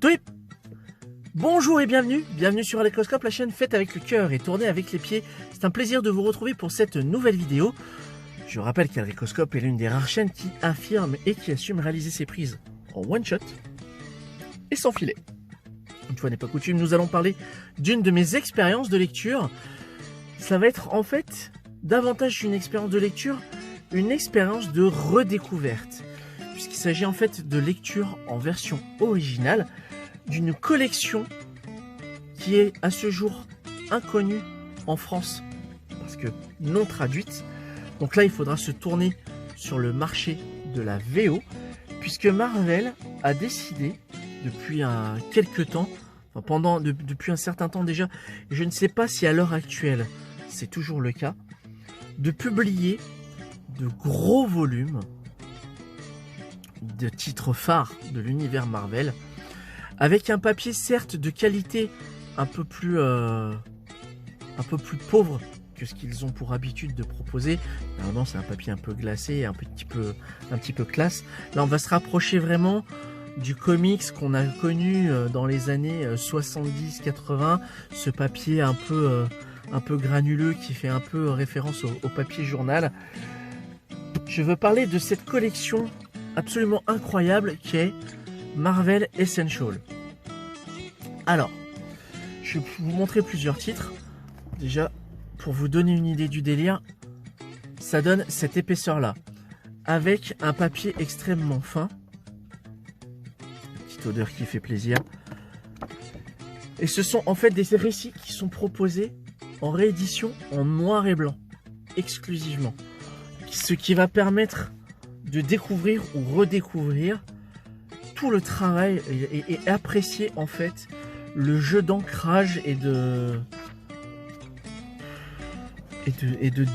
Tweep. Bonjour et bienvenue sur Alecoscope, la chaîne faite avec le cœur et tournée avec les pieds. C'est un plaisir de vous retrouver pour cette nouvelle vidéo. Je rappelle qu'Alecoscope est l'une des rares chaînes qui affirme et qui assume réaliser ses prises en one shot et sans filet. Une fois n'est pas coutume, nous allons parler d'une de mes expériences de lecture. Ça va être en fait davantage qu'une expérience de lecture, une expérience de redécouverte. Puisqu'il s'agit en fait de lecture en version originale d'une collection qui est à ce jour inconnue en France parce que non traduite. Donc là, il faudra se tourner sur le marché de la VO puisque Marvel a décidé depuis quelques temps, depuis un certain temps déjà, je ne sais pas si à l'heure actuelle c'est toujours le cas, de publier de gros volumes de titres phares de l'univers Marvel, avec un papier certes de qualité un peu plus pauvre que ce qu'ils ont pour habitude de proposer. Normalement c'est un papier un peu glacé, un petit peu classe. Là on va se rapprocher vraiment du comics qu'on a connu dans les années 70-80, ce papier un peu granuleux qui fait un peu référence au papier journal. Je veux parler de cette collection absolument incroyable qui est Marvel Essential. Alors, je vais vous montrer plusieurs titres. Déjà, pour vous donner une idée du délire, ça donne cette épaisseur-là, avec un papier extrêmement fin. Une petite odeur qui fait plaisir. Et ce sont en fait des récits qui sont proposés en réédition en noir et blanc, exclusivement. Ce qui va permettre de découvrir ou redécouvrir tout le travail et apprécier en fait le jeu d'ancrage et de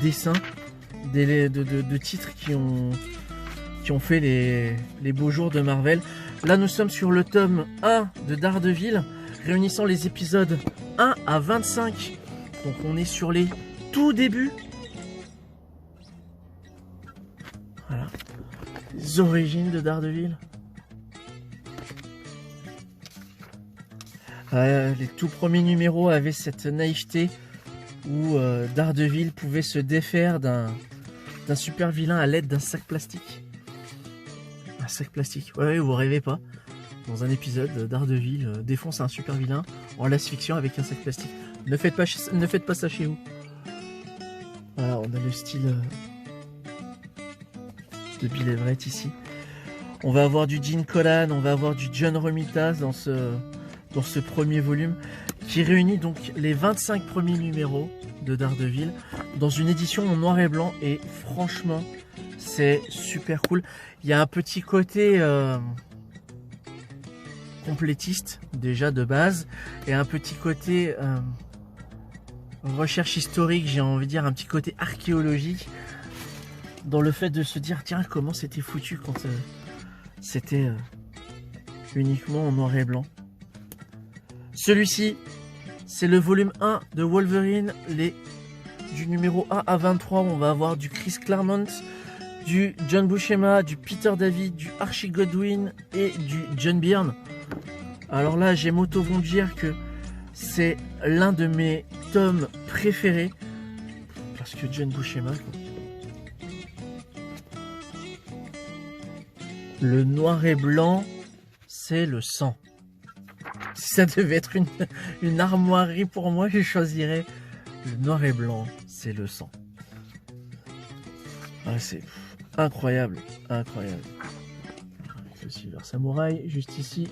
dessin de titres qui ont fait les beaux jours de Marvel. Là nous sommes sur le tome 1 de Daredevil, réunissant les épisodes 1 à 25. Donc on est sur les tout débuts. Voilà. Les origines de Daredevil. Les tout premiers numéros avaient cette naïveté où Daredevil pouvait se défaire d'un super vilain à l'aide d'un sac plastique. Un sac plastique, ouais, vous rêvez pas. Dans un épisode, Daredevil défonce un super vilain en l'asphyxiant avec un sac plastique. Ne faites pas ça chez vous. Voilà, on a le style de Bill Everett ici. On va avoir du Gene Colan, on va avoir du John Romita dans ce premier volume qui réunit donc les 25 premiers numéros de Daredevil dans une édition en noir et blanc, et franchement c'est super cool. Il y a un petit côté complétiste déjà de base et un petit côté recherche historique, j'ai envie de dire un petit côté archéologique dans le fait de se dire tiens comment c'était foutu quand c'était uniquement en noir et blanc. Celui-ci, c'est le volume 1 de Wolverine, du numéro 1 à 23. On va avoir du Chris Claremont, du John Buscema, du Peter David, du Archie Goodwin et du John Byrne. Alors là, j'aime auto vous dire que c'est l'un de mes tomes préférés. Parce que John Buscema, le noir et blanc, c'est le sang. Si ça devait être une armoirie pour moi, je choisirais le noir et blanc, c'est le sang. Ah, c'est incroyable, incroyable. Avec le Silver Samurai, juste ici.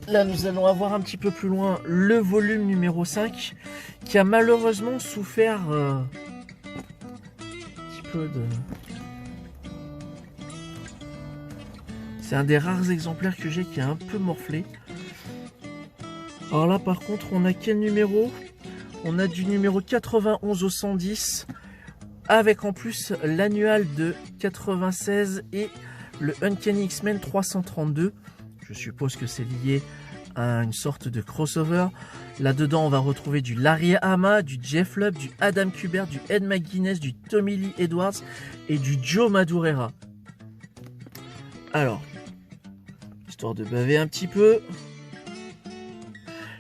Là, nous allons avoir un petit peu plus loin le volume numéro 5 qui a malheureusement souffert un petit peu de... C'est un des rares exemplaires que j'ai qui a un peu morflé. Alors là, par contre, on a quel numéro? On a du numéro 91 au 110 avec en plus l'annual de 96 et le Uncanny X-Men 332. Je suppose que c'est lié une sorte de crossover. Là-dedans, on va retrouver du Larry Hama, du Jeff Lubb, du Adam Kubert, du Ed McGuinness, du Tommy Lee Edwards et du Joe Madureira. Alors, histoire de baver un petit peu.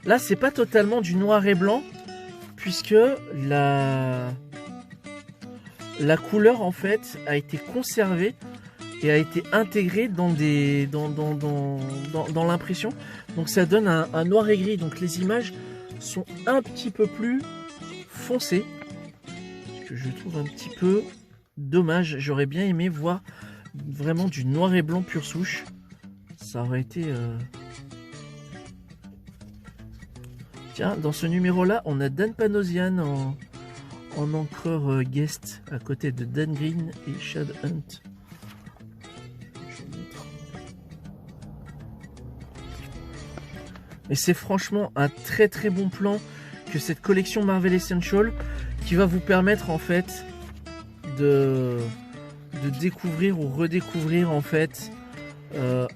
Là, c'est pas totalement du noir et blanc, puisque la couleur, en fait, a été conservée et a été intégrée dans l'impression. Donc ça donne un noir et gris. Donc les images sont un petit peu plus foncées, ce que je trouve un petit peu dommage. J'aurais bien aimé voir vraiment du noir et blanc pure souche. Ça aurait été... Tiens, dans ce numéro-là, on a Dan Panosian en encreur guest à côté de Dan Green et Chad Hunt. Et c'est franchement un très très bon plan que cette collection Marvel Essential qui va vous permettre en fait de découvrir ou redécouvrir en fait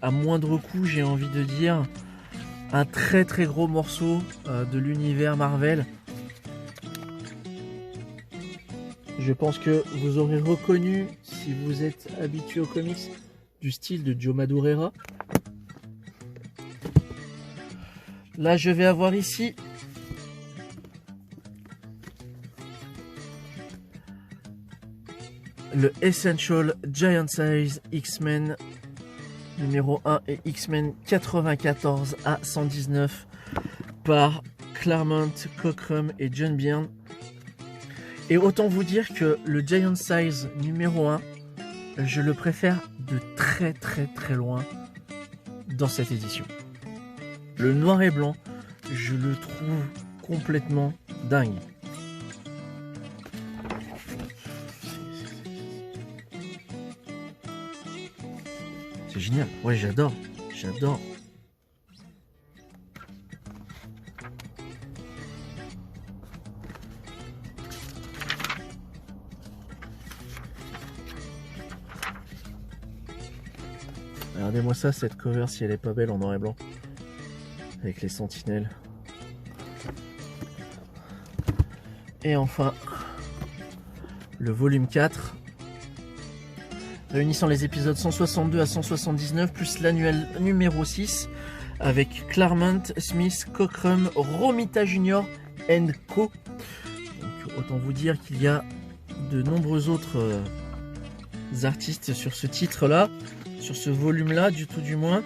à moindre coût, j'ai envie de dire, un très très gros morceau de l'univers Marvel. Je pense que vous aurez reconnu, si vous êtes habitué aux comics, du style de Joe Madureira. Là, je vais avoir ici le Essential Giant Size X-Men numéro 1 et X-Men 94 à 119 par Claremont, Cockrum et John Byrne. Et autant vous dire que le Giant Size numéro 1, je le préfère de très très très loin dans cette édition. Le noir et blanc, je le trouve complètement dingue. C'est génial. Ouais, j'adore. J'adore. Regardez-moi ça, cette cover, si elle est pas belle en noir et blanc. Avec les sentinelles. Et enfin, le volume 4, réunissant les épisodes 162 à 179, plus l'annuel numéro 6, avec Claremont, Smith, Cockrum, Romita Jr. Co. Donc, autant vous dire qu'il y a de nombreux autres artistes sur ce titre-là, sur ce volume-là, du tout du moins.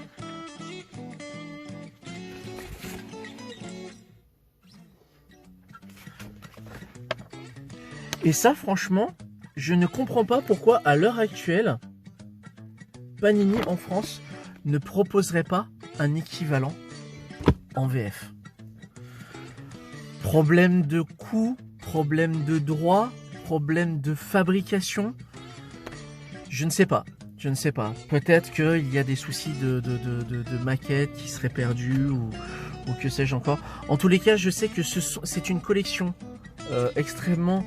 Et ça, franchement, je ne comprends pas pourquoi, à l'heure actuelle, Panini en France ne proposerait pas un équivalent en VF. Problème de coût, problème de droit, problème de fabrication, je ne sais pas. Je ne sais pas. Peut-être qu'il y a des soucis de maquettes qui seraient perdues ou que sais-je encore. En tous les cas, je sais que c'est une collection extrêmement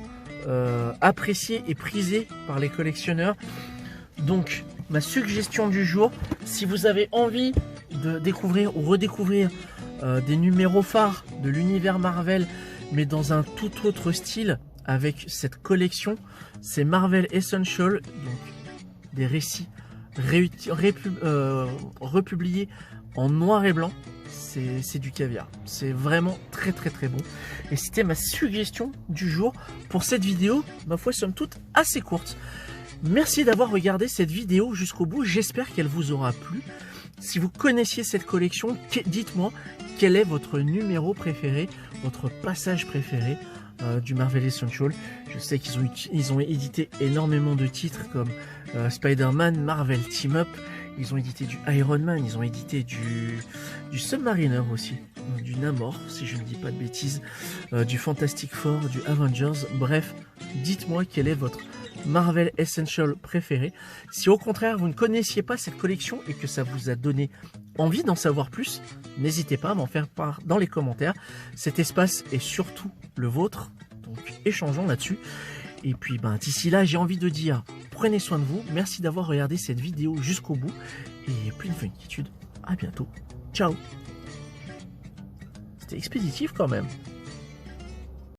appréciée et prisée par les collectionneurs. Donc, ma suggestion du jour, si vous avez envie de découvrir ou redécouvrir des numéros phares de l'univers Marvel, mais dans un tout autre style, avec cette collection, c'est Marvel Essential, donc des récits republiés en noir et blanc. C'est du caviar, c'est vraiment très très très bon, et c'était ma suggestion du jour pour cette vidéo, ma foi somme toute assez courte. Merci d'avoir regardé cette vidéo jusqu'au bout, j'espère qu'elle vous aura plu. Si vous connaissiez cette collection, dites-moi quel est votre numéro préféré, votre passage préféré du Marvel Essential. Je sais qu'ils ont édité énormément de titres comme Spider-Man, Marvel Team Up, ils ont édité du Iron Man, ils ont édité du Submariner aussi, du Namor si je ne dis pas de bêtises, du Fantastic Four, du Avengers. Bref, dites-moi quel est votre Marvel Essential préféré. Si au contraire vous ne connaissiez pas cette collection et que ça vous a donné envie d'en savoir plus, n'hésitez pas à m'en faire part dans les commentaires. Cet espace est surtout le vôtre, donc échangeons là-dessus. Et puis d'ici là, j'ai envie de dire, prenez soin de vous, merci d'avoir regardé cette vidéo jusqu'au bout, et plus de inquiétude, à bientôt, ciao. C'était expéditif quand même.